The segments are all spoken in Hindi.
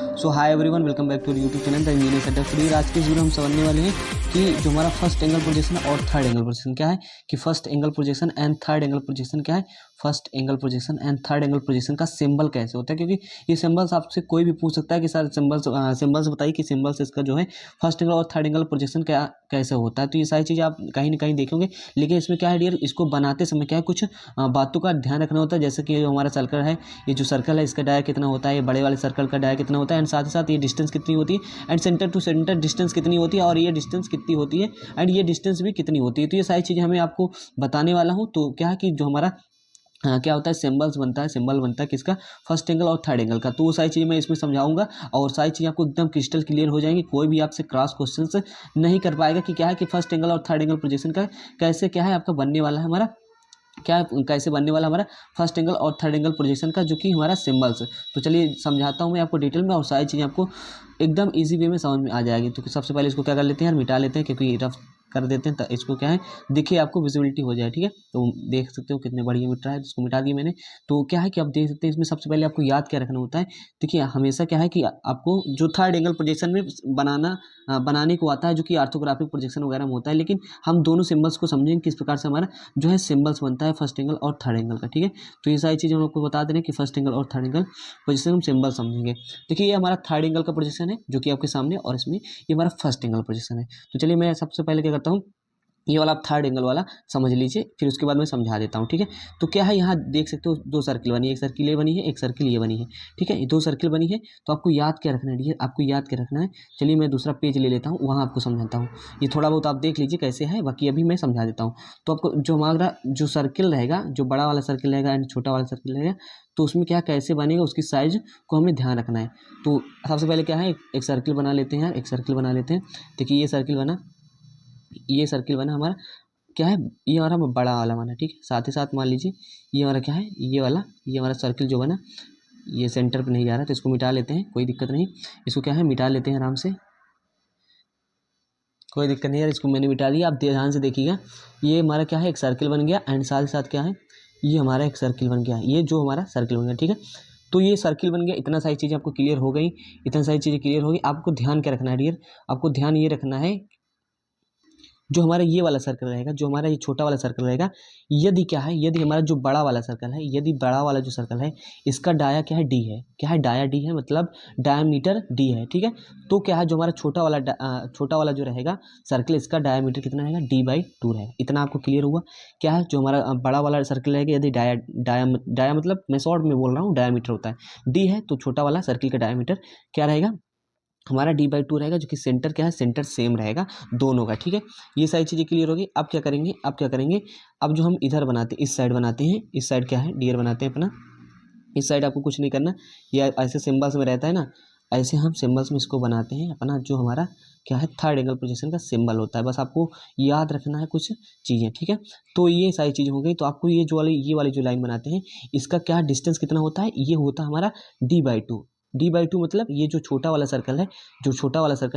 So hi everyone, welcome back to YouTube channel the engineer setup. फिर आज के इस वीडियो हम समझने वाले हैं कि जो हमारा फर्स्ट एंगल प्रोजेक्शन और थर्ड एंगल प्रोजेक्शन क्या है, कि first angle projection and third angle projection क्या है, first angle projection and third angle projection का सिंबल कैसे होता है। क्योंकि ये सिंबल्स आपसे कोई भी पूछ सकता है कि सर सिंबल्स बताइए कि सिंबल्स इसका जो है फर्स्ट एंगल और थर्ड एंगल प्रोजेक्शन क्या कैसे होता है। तो ये सारी चीज़ें आप कहीं ना कहीं देखेंगे, लेकिन इसमें क्या है डियर, इसको बनाते समय क्या है कुछ बातों का ध्यान रखना होता है। जैसे कि जो हमारा सर्कल है, ये जो सर्कल है इसका डाया कितना होता है, ये बड़े वाले सर्कल का डाया कितना होता है, एंड साथ ही साथ ये डिस्टेंस कितनी होती है, and centre to centre distance कितनी होती है, और ये डिस्टेंस कितनी होती है, एंड ये डिस्टेंस भी कितनी होती है। तो ये सारी चीज़ें हमें आपको बताने वाला हूँ। तो क्या है कि जो हमारा क्या होता है, सिंबल्स बनता है, सिंबल बनता है किसका, फर्स्ट एंगल और थर्ड एंगल का। तो वो सारी चीज़ें मैं इसमें समझाऊंगा और सारी चीज़ें आपको एकदम क्रिस्टल क्लियर हो जाएंगी। कोई भी आपसे क्रॉस क्वेश्चन नहीं कर पाएगा कि क्या है कि फर्स्ट एंगल और थर्ड एंगल प्रोजेक्शन का कैसे क्या है आपका बनने वाला है, हमारा क्या कैसे बनने वाला हमारा फर्स्ट एंगल और थर्ड एंगल प्रोजेक्शन का, जो कि हमारा सिंबल्स। तो चलिए समझाता हूँ मैं आपको डिटेल में, और सारी चीज़ें आपको एकदम इजी वे में समझ में आ जाएगी। तो सबसे पहले इसको क्या कर लेते हैं यार, मिटा लेते हैं, क्योंकि रफ कर देते हैं तो इसको क्या है देखिए आपको विजिबिलिटी हो जाए। ठीक है, तो देख सकते हो कितने बढ़िया मिट रहा है, इसको मिटा दिया मैंने। तो क्या है कि आप देख सकते हैं इसमें सबसे पहले आपको याद क्या रखना होता है। देखिए हमेशा क्या है कि आपको जो थर्ड एंगल प्रोजेक्शन में बनाने को आता है, जो कि ऑर्थोग्राफिक प्रोजेक्शन वगैरह में होता है, लेकिन हम दोनों सिंबल्स को समझेंगे किस प्रकार से हमारा जो है सिंबल्स बनता है फर्स्ट एंगल और थर्ड एंगल का। ठीक है, तो ये सारी चीज़ें हम आपको बता दे रहे हैं कि फर्स्ट एंगल और थर्ड एंगल प्रोजेक्शन हम सिंबल समझेंगे। देखिए ये हमारा थर्ड एंगल का प्रोजेक्शन है जो कि आपके सामने, और इसमें ये हमारा फर्स्ट एंगल प्रोजेक्शन है। तो चलिए मैं सबसे पहले क्या करता हूँ, ये वाला आप थर्ड एंगल वाला समझ लीजिए, फिर उसके बाद मैं समझा देता हूँ। ठीक है, तो क्या है यहाँ देख सकते हो दो सर्किल बनी है, एक सर्किल ये बनी है, एक सर्किल ये बनी है। ठीक है, ये दो सर्किल बनी है। तो आपको याद क्या रखना है डियर, आपको याद क्या रखना है। चलिए मैं दूसरा पेज ले लेता हूँ, वहाँ आपको समझाता हूँ। ये थोड़ा बहुत आप देख लीजिए कैसे है, बाकी अभी मैं समझा देता हूँ। तो आपको जो हमारा जो सर्किल रहेगा, जो बड़ा वाला सर्किल रहेगा एंड छोटा वाला सर्किल रहेगा, तो उसमें क्या कैसे बनेगा उसकी साइज को हमें ध्यान रखना है। तो सबसे पहले क्या है, एक सर्किल बना लेते हैं यार, एक सर्किल बना लेते हैं। देखिए ये सर्किल बना, ये सर्किल बना हमारा क्या है, ये हमारा बड़ा वाला बना। ठीक है, साथ ही साथ मान लीजिए ये हमारा क्या है, ये हमारा सर्किल जो बना, ये सेंटर पे नहीं जा रहा, तो इसको मिटा लेते हैं, कोई दिक्कत नहीं। इसको क्या है मिटा लेते हैं आराम से, कोई दिक्कत नहीं यार, इसको मैंने मिटा दिया। आप ध्यान से देखिएगा, ये हमारा क्या है एक सर्किल बन गया, एंड साथ ही साथ क्या है ये हमारा एक सर्किल बन गया, ये जो हमारा सर्किल बन गया। ठीक है, तो ये सर्किल बन गया, इतना सारी चीज़ें आपको क्लियर हो गई, इतना सारी चीज़ें क्लियर हो गई। आपको ध्यान क्या रखना है डियर, आपको ध्यान ये रखना है जो हमारा ये वाला सर्कल रहेगा, जो हमारा ये छोटा वाला सर्कल रहेगा, यदि क्या है, यदि हमारा जो बड़ा वाला सर्कल है, यदि बड़ा वाला जो सर्कल है इसका डाया क्या है, डी है। क्या है, डाया डी है, मतलब डायमीटर डी है। ठीक है, तो क्या है जो हमारा छोटा वाला जो रहेगा सर्कल, इसका डायमीटर कितना रहेगा, d/2 रहेगा। इतना आपको क्लियर हुआ। क्या है जो हमारा बड़ा वाला सर्कल रहेगा, यदि डाया मतलब मैं शॉर्ट में बोल रहा हूँ, डायमीटर होता है, डी है, तो छोटा वाला सर्किल का डायमीटर क्या रहेगा हमारा d/2 रहेगा, जो कि सेंटर क्या है, सेंटर सेम रहेगा दोनों का। ठीक है, ये सारी चीज़ें क्लियर होगी। अब क्या करेंगे, अब जो हम इधर बनाते हैं, इस साइड बनाते हैं, इस साइड क्या है डियर बनाते हैं अपना, इस साइड आपको कुछ नहीं करना, ये ऐसे सिंबल्स में रहता है ना, ऐसे हम सिंबल्स में इसको बनाते हैं अपना, जो हमारा क्या है थर्ड एंगल प्रोजेक्शन का सिंबल होता है। बस आपको याद रखना है कुछ चीज़ें। ठीक है, तो ये सारी चीज़ें हो गई। तो आपको ये वाली जो लाइन बनाते हैं, इसका क्या डिस्टेंस कितना होता है, ये होता है हमारा d/2। d/2 मतलब ये जो छोटा वाला सर्कल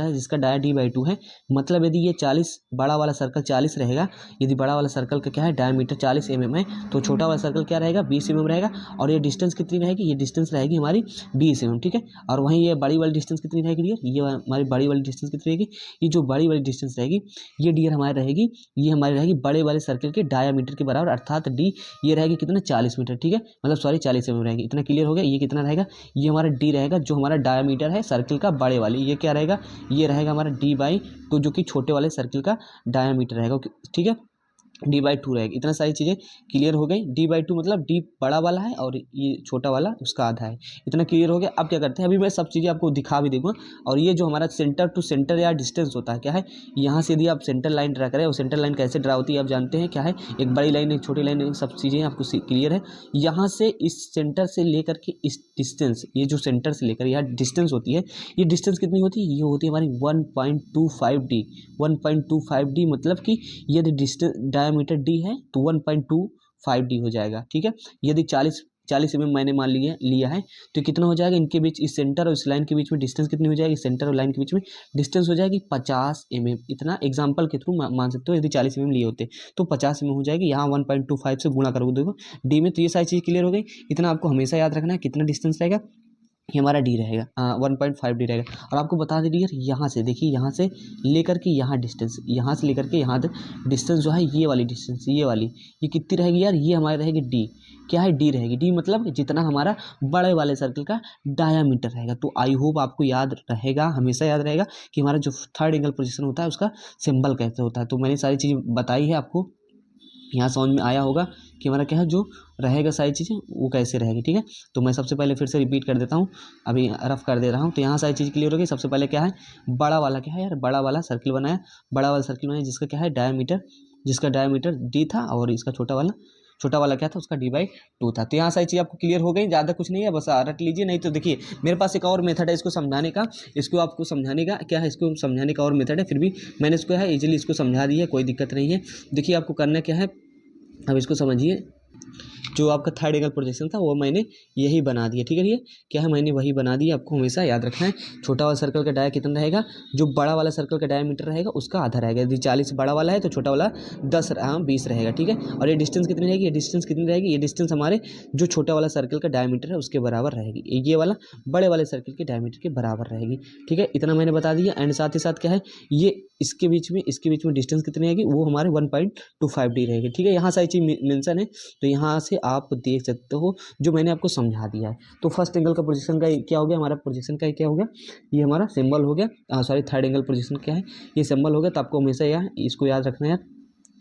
है, जिसका डाया d/2 है, मतलब यदि ये 40, बड़ा वाला सर्कल 40 रहेगा, यदि बड़ा वाला सर्कल का क्या है डायमीटर 40 mm है, तो छोटा वाला सर्कल क्या रहेगा 20 mm रहेगा। और ये डिस्टेंस कितनी रहेगी, ये डिस्टेंस रहेगी हमारी 20 mm। ठीक है, और वहीं ये बड़ी वाली डिस्टेंस कितनी रहेगी डियर, ये हमारी बड़ी वाली डिस्टेंस कितनी रहेगी, ये जो बड़ी वाली डिस्टेंस रहेगी ये डियर हमारी रहेगी, ये हमारी रहेगी बड़े वाले सर्कल के डायामीटर के बराबर, अर्थात डी ये रहेगी कितना 40 मीटर। ठीक है, मतलब सॉरी 40 mm रहेगी। इतना क्लियर हो गया। ये कितना रहेगा, ये हमारा डी रहेगा, जो हमारा डायमीटर है सर्किल का बड़े वाली, ये क्या रहेगा, ये रहेगा हमारा d/2, जो कि छोटे वाले सर्किल का डायमीटर रहेगा। ठीक है, d/2 रहेगा। इतना सारी चीज़ें क्लियर हो गई। d/2 मतलब d बड़ा वाला है और ये छोटा वाला उसका आधा है। इतना क्लियर हो गया। अब क्या करते हैं, अभी मैं सब चीज़ें आपको दिखा भी दूंगा। और ये जो हमारा सेंटर टू सेंटर या डिस्टेंस होता है, क्या है, यहाँ से यदि आप सेंटर लाइन ड्रा करें, और सेंटर लाइन कैसे ड्रा होती है आप जानते हैं, क्या है एक बड़ी लाइन एक छोटी लाइन, सब चीज़ें आपको क्लियर है। यहाँ से इस सेंटर से लेकर के इस डिस्टेंस, ये जो सेंटर से लेकर यहाँ डिस्टेंस होती है, ये डिस्टेंस कितनी होती है, ये होती है हमारी 1.25d। 1.25d मतलब कि यदि डिस्टेंस डायमीटर d है तो 1.25d हो जाएगा। ठीक है, यदि 40 mm मैंने मान लिया है, तो कितना हो जाएगा इनके बीच, इस सेंटर और इस लाइन के बीच में डिस्टेंस कितनी हो जाएगी, सेंटर और लाइन के बीच में डिस्टेंस हो जाएगी 50 mm। इतना एग्जांपल के थ्रू मान सकते हो, यदि 40 mm लिए होते तो 50 mm हो जाएगी। यहाँ 1.25 से गुणा करोगे देखो डी में, तो ये सारी चीज़ क्लियर हो गई। इतना आपको हमेशा याद रखना है, कितना डिस्टेंस रहेगा ये हमारा डी रहेगा, 1.5 डी रहेगा। और आपको बता दें यार, यहाँ से देखिए, यहाँ से लेकर के यहाँ डिस्टेंस, यहाँ से लेकर के यहाँ तक डिस्टेंस जो है, ये वाली डिस्टेंस, ये वाली, ये कितनी रहेगी यार, ये हमारी रहेगी डी। क्या है, डी रहेगी। डी मतलब जितना हमारा बड़े वाले सर्कल का डायामीटर रहेगा। तो आई होप आपको याद रहेगा, हमेशा याद रहेगा कि हमारा जो थर्ड एंगल पोजीशन होता है उसका सिंबल कैसे होता है। तो मैंने सारी चीज़ बताई है आपको, यहाँ समझ में आया होगा कि हमारा क्या है, जो रहेगा सारी चीज़ें वो कैसे रहेगी। ठीक है, तो मैं सबसे पहले फिर से रिपीट कर देता हूँ, अभी रफ कर दे रहा हूँ। तो यहाँ सारी चीज़ क्लियर होगी। सबसे पहले क्या है, बड़ा वाला क्या है यार, बड़ा वाला सर्किल बनाया, बड़ा वाला सर्किल बनाया जिसका क्या है डायमीटर, जिसका डायमीटर डी था, और इसका छोटा वाला क्या था, उसका d/2 था। तो यहाँ सारी चीज़ आपको क्लियर हो गई, ज़्यादा कुछ नहीं है, बस रट लीजिए। नहीं तो देखिए मेरे पास एक और मेथड है इसको समझाने का, इसको आपको समझाने का क्या है, इसको समझाने का और मेथड है, फिर भी मैंने इसको है इजीली इसको समझा दी है, कोई दिक्कत नहीं है। देखिए आपको करना क्या है, अब इसको समझिए। जो आपका थर्ड एंगल प्रोजेक्शन था वो मैंने यही बना दिया। ठीक है, ये क्या है, मैंने वही बना दिया। आपको हमेशा याद रखना है, छोटा वाला सर्कल का डाया कितना रहेगा, जो बड़ा वाला सर्कल का डायमीटर रहेगा उसका आधा रहेगा। यदि 40 बड़ा वाला है तो छोटा वाला 20 रहेगा। ठीक है, और ये डिस्टेंस कितनी रहेगी, ये डिस्टेंस कितनी रहेगी, ये डिस्टेंस हमारे जो छोटा वाला सर्कल का डायमीटर है उसके बराबर रहेगी, ये वाला बड़े वाले सर्कल के डायमीटर के बराबर रहेगी। ठीक है, इतना मैंने बता दिया। एंड साथ ही साथ क्या है, ये इसके बीच में डिस्टेंस कितनी रहेगी, वो हमारे 1.25 डी रहेगी। ठीक है, यहाँ सारी चीज़ मेंशन है, तो यहाँ से आप देख सकते हो जो मैंने आपको समझा दिया है। तो फर्स्ट एंगल का प्रोजेक्शन का क्या हो गया, हमारा प्रोजेक्शन का क्या हो गया, ये हमारा सिंबल हो गया। सॉरी, थर्ड एंगल प्रोजेक्शन क्या है, ये सिंबल हो गया। तो आपको हमेशा यह इसको याद रखना है,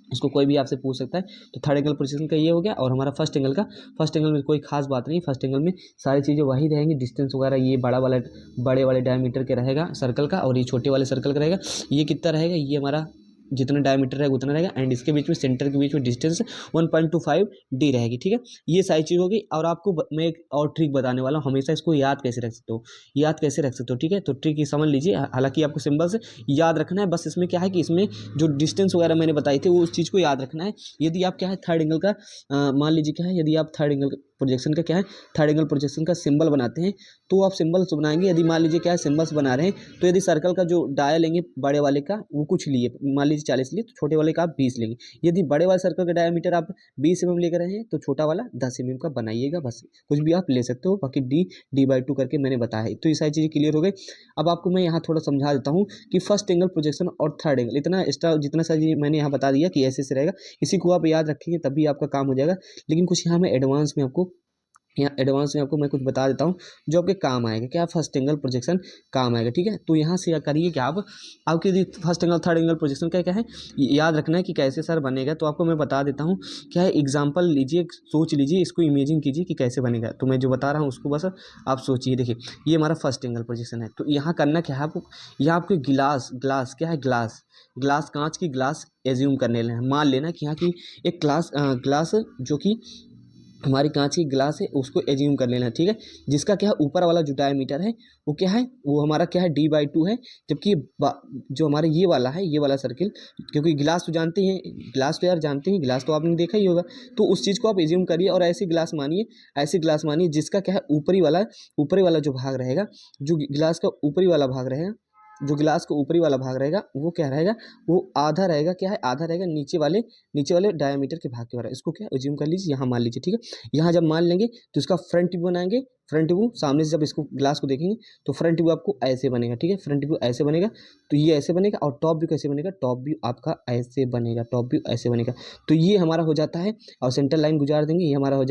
इसको कोई भी आपसे पूछ सकता है। तो थर्ड एंगल प्रोजेक्शन का ये हो गया। और हमारा फर्स्ट एंगल में कोई खास बात नहीं, फर्स्ट एंगल में सारी चीज़ें वही रहेंगी, डिस्टेंस वगैरह ये बड़े वाले डायमीटर के रहेगा सर्कल का, और ये छोटे वाले सर्कल का रहेगा। ये कितना रहेगा, ये हमारा जितना डायमीटर रहेगा उतना रहेगा। एंड इसके बीच में सेंटर के बीच में डिस्टेंस 1.25 डी रहेगी। ठीक है, ये सारी चीज़ होगी। और आपको मैं एक और ट्रिक बताने वाला हूँ, हमेशा इसको याद कैसे रख सकते हो, ठीक है। तो ट्रिक ये समझ लीजिए, हालांकि आपको सिंबल से याद रखना है, बस इसमें क्या है कि इसमें जो डिस्टेंस वगैरह मैंने बताई थी वो उस चीज़ को याद रखना है। यदि आप क्या है थर्ड एंगल का मान लीजिए क्या है, यदि आप थर्ड एंगल प्रोजेक्शन का सिंबल बनाते हैं, तो आप सिंबल्स बनाएंगे। यदि मान लीजिए क्या है सिंबल्स बना रहे हैं, तो यदि सर्कल का जो डाया लेंगे बड़े वाले का वो कुछ लिए, मान लीजिए 40 लिए, तो छोटे वाले का आप 20 लेंगे। यदि बड़े वाले सर्कल का डायमीटर आप 20 mm लेकर रहे हैं, तो छोटा वाला 10 mm का बनाइएगा। बस कुछ भी आप ले सकते हो, बाकी d/2 करके मैंने बताया है। तो ये सारी चीज़ें क्लियर हो गई। अब आपको मैं यहाँ थोड़ा समझा देता हूँ कि फर्स्ट एंगल प्रोजेक्शन और थर्ड एंगल, इतना एक्स्ट्रा जितना सारी मैंने यहाँ बता दिया कि ऐसे रहेगा, इसी को आप याद रखेंगे तभी आपका काम हो जाएगा। लेकिन कुछ यहाँ मैं एडवांस में आपको मैं कुछ बता देता हूँ जो आपके काम आएगा, क्या फर्स्ट एंगल प्रोजेक्शन काम आएगा। ठीक है, तो यहाँ से करिए कि आपके यदि first angle third angle projection क्या है याद रखना है कि कैसे सर बनेगा। तो आपको मैं बता देता हूँ, क्या है एग्जाम्पल लीजिए, सोच लीजिए, इसको इमेजिन कीजिए कि कैसे बनेगा। तो मैं जो बता रहा हूँ उसको बस आप सोचिए। देखिए ये हमारा फर्स्ट एंगल प्रोजेक्शन है। तो यहाँ करना क्या है आपको, यहाँ आपको ग्लास क्या है, ग्लास कांच की ग्लास एज्यूम करने लेना, मान लेना कि यहाँ की एक ग्लास जो कि हमारी कांच की ग्लास है उसको एज्यूम कर लेना। ठीक है, जिसका क्या है ऊपर वाला जो डायमीटर है वो क्या है, वो हमारा क्या है d/2 है। जबकि जो हमारा ये वाला सर्किल, क्योंकि गिलास तो जानते हैं, गिलास तो आपने देखा ही होगा। तो उस चीज़ को आप एज्यूम करिए और ऐसी ग्लास मानिए जिसका क्या है ऊपरी वाला जो भाग रहेगा, जो गिलास का ऊपरी वाला भाग रहेगा, जो गिलास का ऊपरी वाला भाग रहेगा वो क्या रहेगा, वो आधा रहेगा। क्या है, आधा रहेगा नीचे वाले डायमीटर के भाग के बराबर। इसको क्या एज्यूम कर लीजिए, यहाँ मान लीजिए। ठीक है, यहाँ जब मान लेंगे तो इसका फ्रंट व्यू बनाएंगे। फ्रंट व्यू सामने से जब इसको ग्लास को देखेंगे तो फ्रंट व्यू आपको ऐसे बनेगा। ठीक है, फ्रंट व्यू ऐसे बनेगा, तो ये ऐसे बनेगा। और टॉप व्यू कैसे बनेगा, टॉप व्यू आपका ऐसे बनेगा। तो ये हमारा हो जाता है, और सेंटर लाइन गुजार देंगे, ये हमारा हो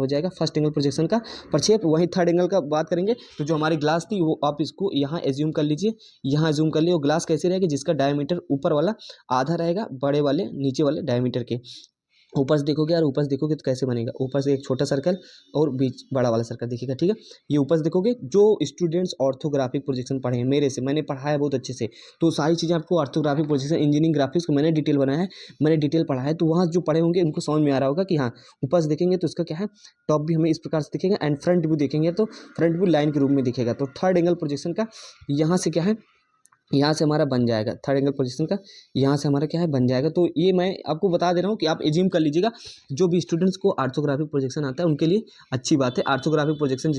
जाएगा फर्स्ट एंगल प्रोजेक्शन का प्रक्षेप। वहीं थर्ड एंगल का बात करेंगे तो जो हमारी ग्लास थी वो आप इसको यहाँ एज्यूम कर लीजिए, वो ग्लास कैसे रहेगी, जिसका डायमीटर ऊपर वाला आधा रहेगा बड़े वाले नीचे वाले डायमीटर के। ऊपर से देखोगे तो कैसे बनेगा, ऊपर से एक छोटा सर्कल और बीच बड़ा वाला सर्कल दिखेगा। ठीक है, ये ऊपर से देखोगे, जो स्टूडेंट्स ऑर्थोग्राफिक प्रोजेक्शन पढ़े हैं मेरे से, मैंने पढ़ाया बहुत अच्छे से, तो सारी चीज़ें आपको ऑर्थोग्राफिक प्रोजेक्शन इंजीनियरिंग ग्राफिक्स को मैंने डिटेल बनाया है, मैंने डिटेल पढ़ा है। तो वहाँ जो पढ़े होंगे उनको समझ में आ रहा होगा कि हाँ ऊपर से देखेंगे तो इसका क्या है, टॉप भी हमें इस प्रकार से दिखेगा, एंड फ्रंट व्यू देखेंगे तो फ्रंट व्यू लाइन के रूप में दिखेगा। तो थर्ड एंगल प्रोजेक्शन का यहाँ से क्या है, यहाँ से हमारा बन जाएगा, थर्ड एंगल पोजीशन का यहाँ से हमारा क्या है बन जाएगा। तो ये मैं आपको बता दे रहा हूँ कि आप एज्यूम कर लीजिएगा। जो भी स्टूडेंट्स को ऑर्थोग्राफिक प्रोजेक्शन आता है उनके लिए अच्छी बात है। ऑर्थोग्राफिक प्रोजेक्शन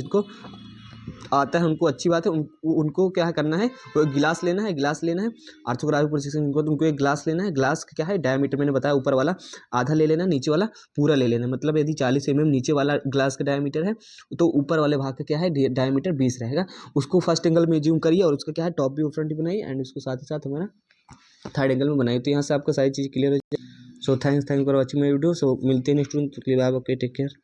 आता है उनको अच्छी बात है। उनको क्या करना है, वो एक गिलास लेना है, गिलास लेना है आर्थोग्राफिक प्रोजेक्शन उनको एक गिलास लेना है। गिलास का क्या है डायमीटर मैंने बताया, ऊपर वाला आधा ले लेना, नीचे वाला पूरा ले लेना। मतलब यदि 40 mm नीचे वाला ग्लास का डायमीटर है तो ऊपर वाले भाग का क्या है डायमीटर 20 रहेगा। उसको फर्स्ट एंगल में ज्यूम करिए और उसका क्या है टॉप भी फ्रंट भी बनाइए एंड उसको साथ ही साथ हमारा थर्ड एंगल में बनाइए। तो यहाँ से आपको सारी चीज़ क्लियर हो जाए। So thanks for watching my video. So मिलते हैं नेक्स्ट वीडियो, तो बाय, ओके, टेक केयर।